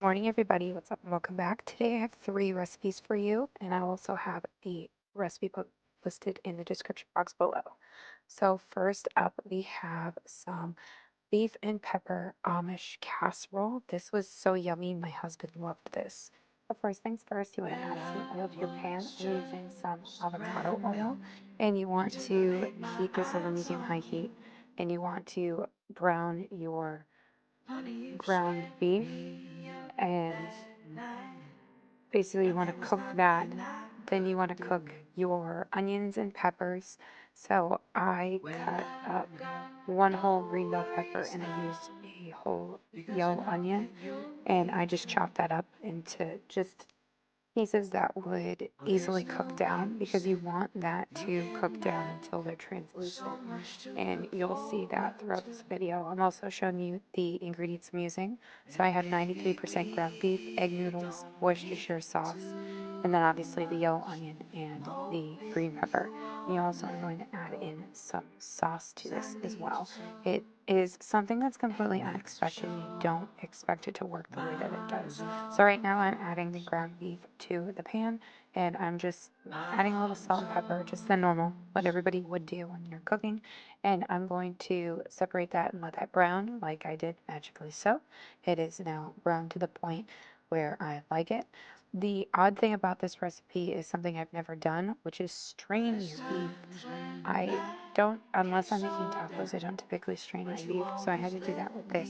Morning, everybody. What's up? And welcome back. Today I have three recipes for you, and I also have a recipe book listed in the description box below. So, first up, we have some beef and pepper Amish casserole. This was so yummy. My husband loved this. But first things first, you want to add some oil to your pan. I'm using some avocado oil, and you want to heat this over medium-high heat, and you want to brown your ground beef and basically you want to cook that. Then you want to cook your onions and peppers. So I cut up one whole green bell pepper and I used a whole yellow onion, and I just chopped that up into just pieces that would easily cook down because you want that to cook down until they're translucent. And you'll see that throughout this video. I'm also showing you the ingredients I'm using. So I have 93% ground beef, egg noodles, Worcestershire sauce, and then obviously the yellow onion and the green pepper. You also are going to add in some sauce to this as well. It is something that's completely unexpected. You don't expect it to work the way that it does. So right now I'm adding the ground beef to the pan, and I'm just adding a little salt and pepper, just the normal, what everybody would do when you're cooking. And I'm going to separate that and let that brown like I did magically so. It is now brown to the point where I like it. The odd thing about this recipe is something I've never done, which is strain your beef. I don't, unless I'm making tacos, I don't typically strain my beef, so I had to do that with this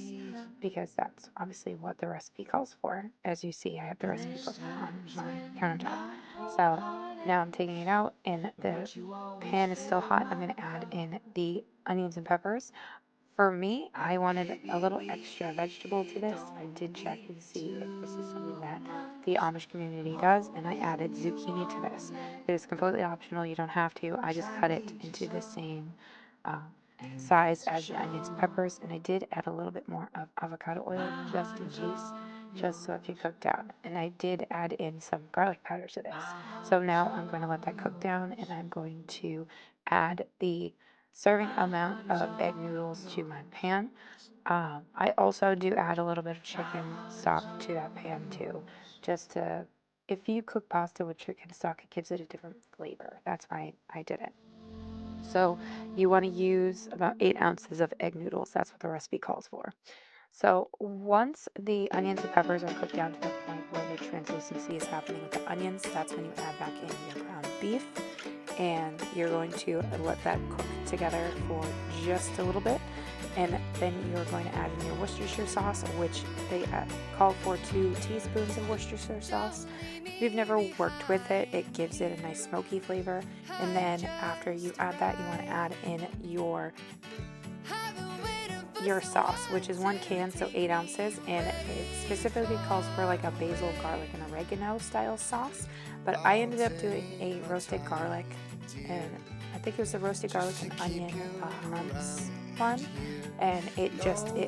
because that's obviously what the recipe calls for. As you see, I have the recipe book on my countertop. So now I'm taking it out, and the pan is still hot. I'm going to add in the onions and peppers. For me, I wanted a little extra vegetable to this. I did check and see if this is something that the Amish community does, and I added zucchini to this. It is completely optional. You don't have to. I just cut it into the same uh, size as the onions and peppers, and I did add a little bit more of avocado oil just in case, just so if you cook down. And I did add in some garlic powder to this. So now I'm going to let that cook down, and I'm going to add the serving amount of egg noodles to my pan. I also do add a little bit of chicken stock to that pan too, just to, if you cook pasta with chicken stock, it gives it a different flavor. That's why I did it. So you want to use about 8 ounces of egg noodles. That's what the recipe calls for. So once the onions and peppers are cooked down to the point where the translucency is happening with the onions, that's when you add back in your ground beef, and you're going to let that cook together for just a little bit, and then you're going to add in your Worcestershire sauce, which they call for 2 teaspoons of Worcestershire sauce. If you've never worked with it, it gives it a nice smoky flavor. And then after you add that, you want to add in your sauce, which is 1 can, so 8 ounces, and it specifically calls for like a basil, garlic, and oregano style sauce. But I ended up doing a roasted garlic, and I think it was a roasted garlic and onion hummus one, and it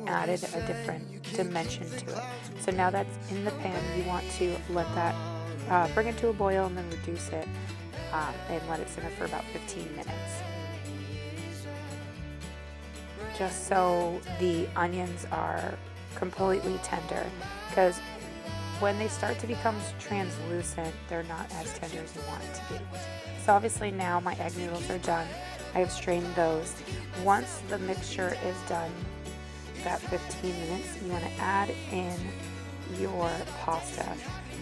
added a different dimension to it. So now that's in the pan, you want to let that bring it to a boil and then reduce it and let it simmer for about 15 minutes. Just so the onions are completely tender, because when they start to become translucent, they're not as tender as you want it to be. So obviously now my egg noodles are done. I have strained those. Once the mixture is done, about 15 minutes, you want to add in your pasta.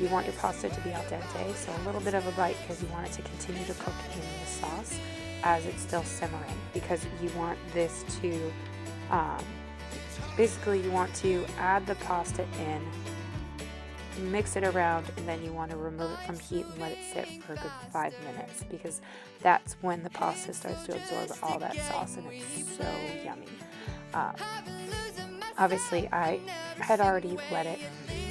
You want your pasta to be al dente, so a little bit of a bite because you want it to continue to cook in the sauce as it's still simmering, because you want this to basically you want to add the pasta in, mix it around, and then you want to remove it from heat and let it sit for a good 5 minutes, because that's when the pasta starts to absorb all that sauce and it's so yummy. Obviously I had already let it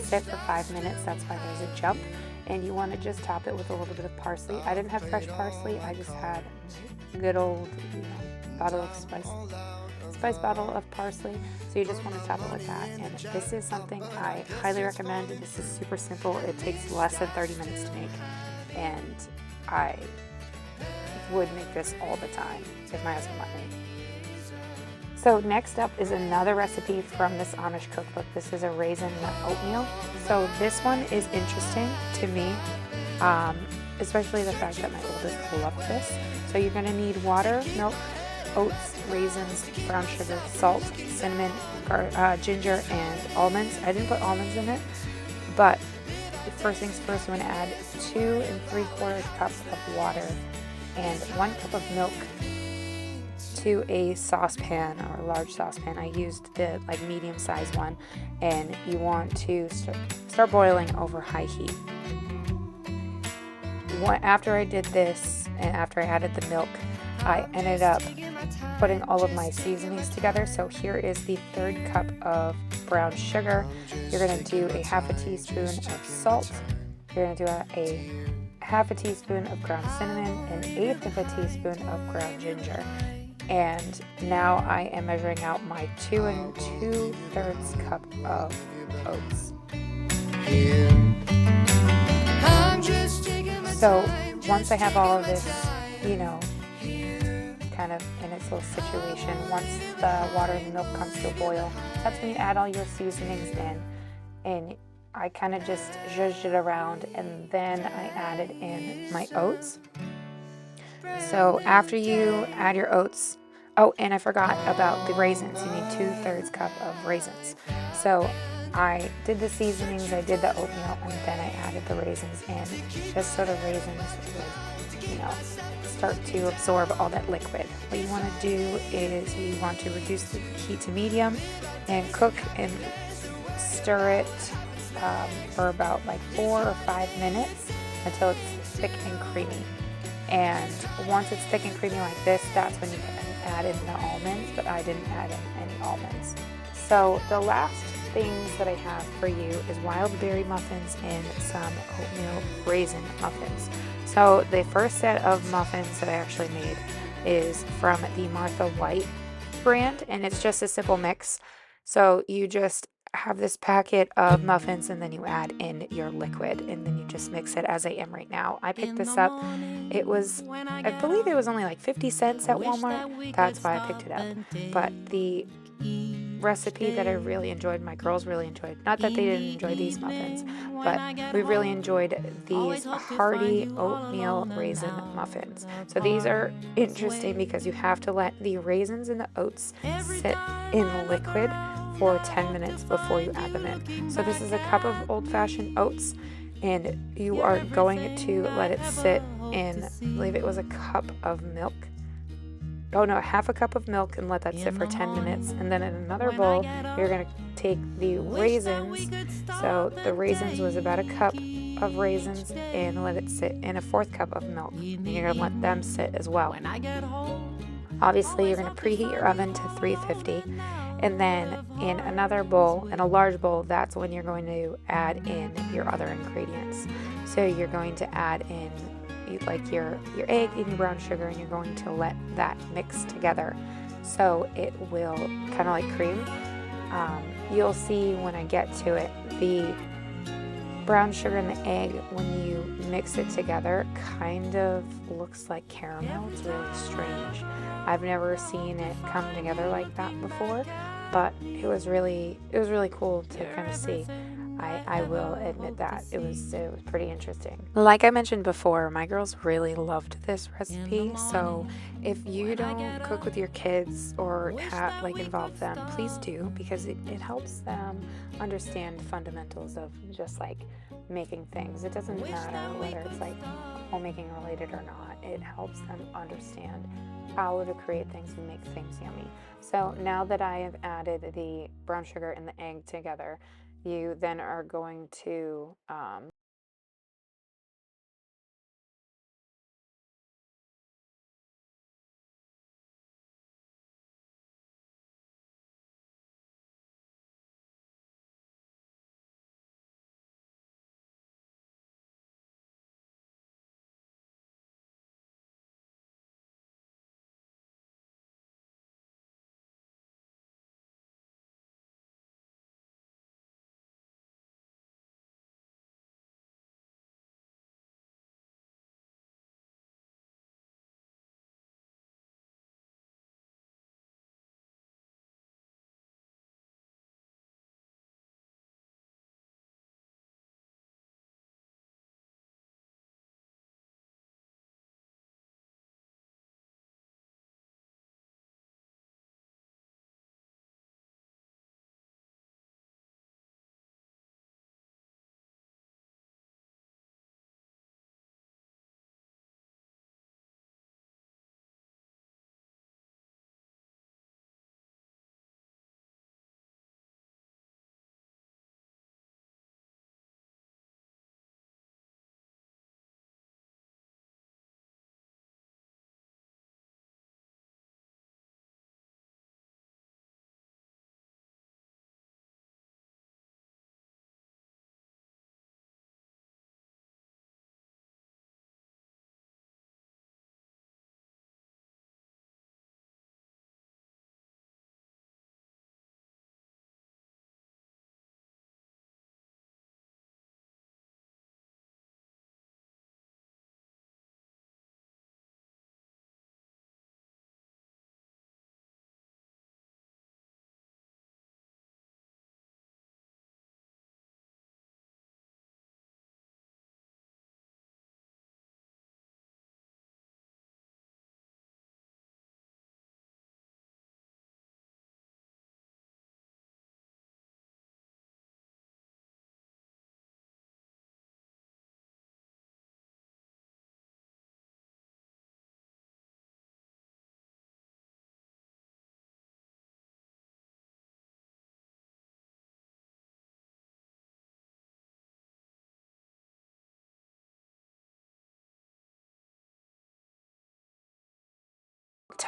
sit for 5 minutes, that's why there's a jump, and you want to just top it with a little bit of parsley. I didn't have fresh parsley, I just had good old bottle of spice bottle of parsley, so you just want to top it with that. And this is something I highly recommend. This is super simple. It takes less than 30 minutes to make, and I would make this all the time if my husband let me. So next up is another recipe from this Amish cookbook. This is a Raisin Oatmeal. So this one is interesting to me, especially the fact that my oldest loved this. So you're going to need water, milk, oats, raisins, brown sugar, salt, cinnamon, ginger, and almonds. I didn't put almonds in it, but first things first, I'm going to add 2 3/4 cups of water and 1 cup of milk to a saucepan or a large saucepan. I used the like medium sized one, and you want to start boiling over high heat. After I did this and after I added the milk, I ended up putting all of my seasonings together. So here is the 1/3 cup of brown sugar. You're going to do a 1/2 teaspoon of salt. You're going to do a 1/2 teaspoon of ground cinnamon, and 1/8 of a teaspoon of ground ginger. And now I am measuring out my 2 2/3 cup of oats. So once I have all of this, kind of in its little situation, once the water and the milk comes to a boil, that's when you add all your seasonings in. And I kind of just zhuzhed it around, and then I added in my oats. So after you add your oats, oh, and I forgot about the raisins. You need 2/3 cup of raisins. So I did the seasonings, I did the oatmeal, and then I added the raisins in, just so the raisins would, start to absorb all that liquid. What you want to do is you want to reduce the heat to medium and cook and stir it for about like 4 or 5 minutes until it's thick and creamy. And once it's thick and creamy like this, that's when you can add in the almonds, but I didn't add in any almonds. So the last things that I have for you is wild berry muffins and some oatmeal raisin muffins. So the first set of muffins that I actually made is from the Martha White brand, and it's just a simple mix. So you just have this packet of muffins, and then you add in your liquid, and then you just mix it as I am right now. I picked this up. It was, I believe it was only like 50 cents at Walmart. That's why I picked it up. But the recipe that I really enjoyed, my girls really enjoyed, not that they didn't enjoy these muffins, but we really enjoyed these hearty oatmeal raisin muffins. So these are interesting because you have to let the raisins and the oats sit in liquid for 10 minutes before you add them in. So this is a cup of old-fashioned oats, and you are going to let it sit in, I believe it was a cup of milk. Oh no, 1/2 cup of milk, and let that sit for 10 minutes. And then in another bowl, you're going to take the raisins. So the raisins was about a cup of raisins, and let it sit in a 1/4 cup of milk. And you're going to let them sit as well. Obviously, you're going to preheat your oven to 350. And then in another bowl, in a large bowl, that's when you're going to add in your other ingredients. So you're going to add in like your egg and your brown sugar, and you're going to let that mix together so it will kind of like cream. You'll see when I get to it, the brown sugar and the egg, when you mix it together, kind of looks like caramel. It's really strange. I've never seen it come together like that before, but it was really cool to kind of see. I will admit that it was pretty interesting. Like I mentioned before, my girls really loved this recipe. So if you don't cook with your kids or involve them, please do, because it helps them understand fundamentals of just like making things. It doesn't matter whether it's like homemaking related or not. It helps them understand how to create things and make things yummy. So now that I have added the brown sugar and the egg together, you then are going to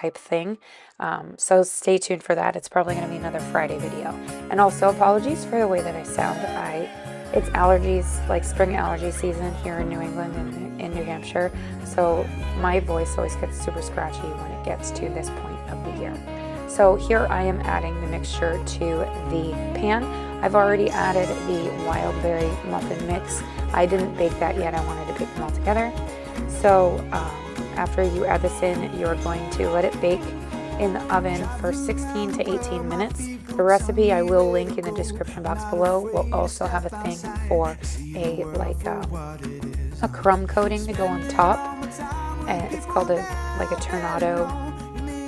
type thing. So stay tuned for that. It's probably going to be another Friday video. And also apologies for the way that I sound. It's allergies, like spring allergy season here in New England and in New Hampshire. So my voice always gets super scratchy when it gets to this point of the year. So here I am adding the mixture to the pan. I've already added the wild berry muffin mix. I didn't bake that yet. I wanted to bake them all together. So after you add this in, you're going to let it bake in the oven for 16 to 18 minutes. The recipe I will link in the description box below. We'll also have a thing for a crumb coating to go on top, and it's called a tornado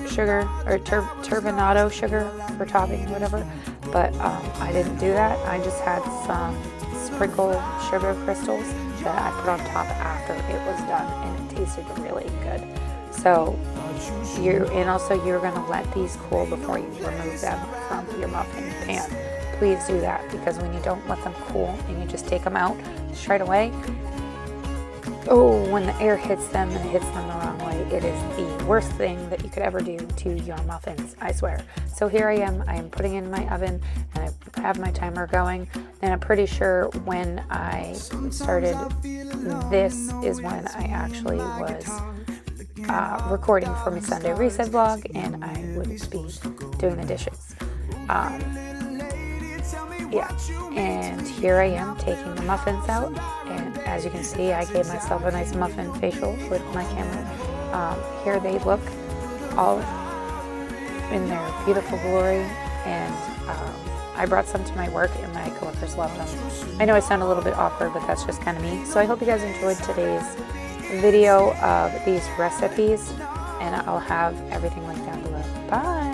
sugar or turbinado sugar for topping or whatever. But I didn't do that. I just had some sprinkle sugar crystals that I put on top after it was done, and it tasted really good. So you're going to let these cool before you remove them from your muffin pan. Please do that, because when you don't let them cool and you just take them out straight away, when the air hits them and it hits them the wrong way, it is the worst thing that you could ever do to your muffins, I swear. So here I am putting in my oven, and I have my timer going, and I'm pretty sure when I started, this is when I actually was recording for my Sunday Reset vlog, and I would be doing the dishes. And here I am taking the muffins out, and as you can see, I gave myself a nice muffin facial with my camera. Here they look all in their beautiful glory, and I brought some to my work, and my coworkers loved them. I know I sound a little bit awkward, but that's just kind of me. So I hope you guys enjoyed today's video of these recipes, and I'll have everything linked down below. Bye!